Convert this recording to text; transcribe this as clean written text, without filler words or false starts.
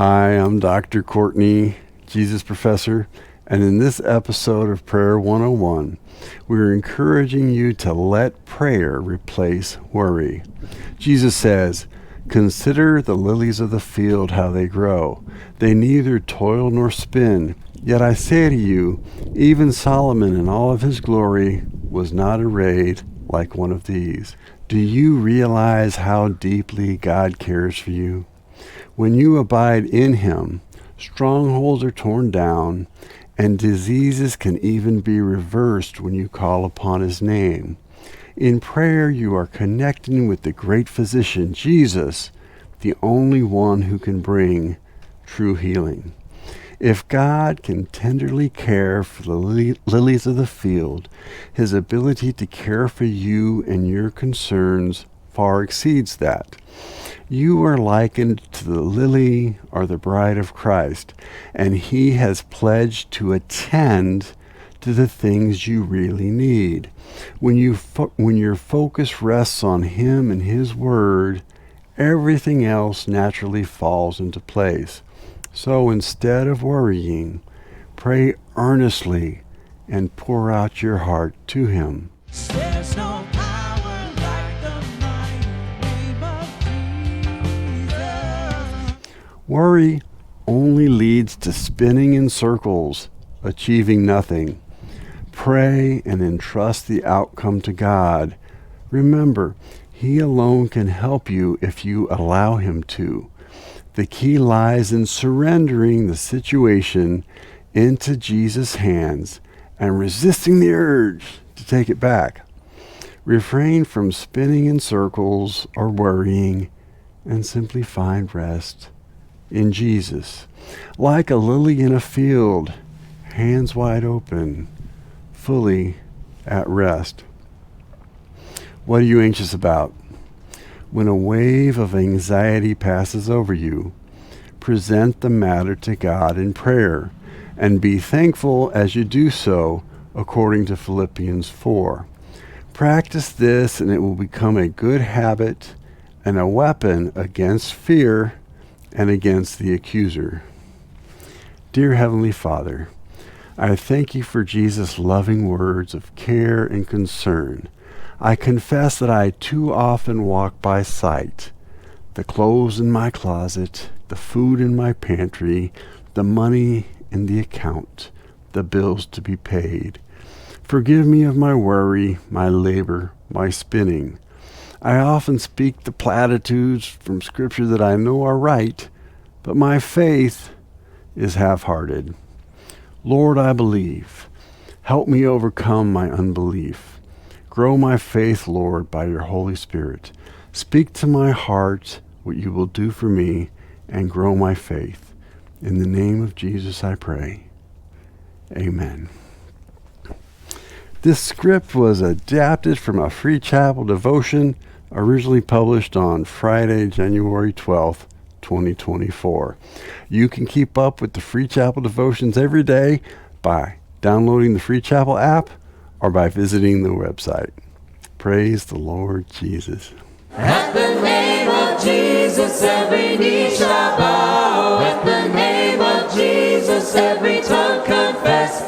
Hi, I'm Dr. Courtney, Jesus Professor, and in this episode of Prayer 101, we're encouraging you to let prayer replace worry. Jesus says, "Consider the lilies of the field, how they grow. They neither toil nor spin. Yet I say to you, even Solomon in all of his glory was not arrayed like one of these." Do you realize how deeply God cares for you? When you abide in him, strongholds are torn down, and diseases can even be reversed when you call upon his name. In prayer, you are connecting with the great physician, Jesus, the only one who can bring true healing. If God can tenderly care for the lilies of the field, his ability to care for you and your concerns far exceeds that. You are likened to the lily or the bride of Christ, and he has pledged to attend to the things you really need. When your focus rests on him and his word, everything else naturally falls into place. So instead of worrying, pray earnestly and pour out your heart to him. There's no power like the mighty name of Jesus. Worry only leads to spinning in circles, achieving nothing. Pray and entrust the outcome to God. Remember, he alone can help you if you allow him to. The key lies in surrendering the situation into Jesus' hands and resisting the urge to take it back. Refrain from spinning in circles or worrying and simply find rest in Jesus. Like a lily in a field, hands wide open, fully at rest. What are you anxious about? When a wave of anxiety passes over you, present the matter to God in prayer and be thankful as you do so, according to Philippians 4. Practice this and it will become a good habit and a weapon against fear and against the accuser. Dear Heavenly Father, I thank you for Jesus' loving words of care and concern. I confess that I too often walk by sight. The clothes in my closet, the food in my pantry, the money in the account, the bills to be paid. Forgive me of my worry, my labor, my spinning. I often speak the platitudes from Scripture that I know are right, but my faith is half-hearted. Lord, I believe. Help me overcome my unbelief. Grow my faith, Lord, by your Holy Spirit. Speak to my heart what you will do for me and grow my faith. In the name of Jesus I pray. Amen. This script was adapted from a Free Chapel devotion originally published on Friday, January 12th, 2024. You can keep up with the Free Chapel devotions every day by downloading the Free Chapel app or by visiting the website. Praise the Lord Jesus. At the name of Jesus, every knee shall bow. At the name of Jesus, every tongue confess.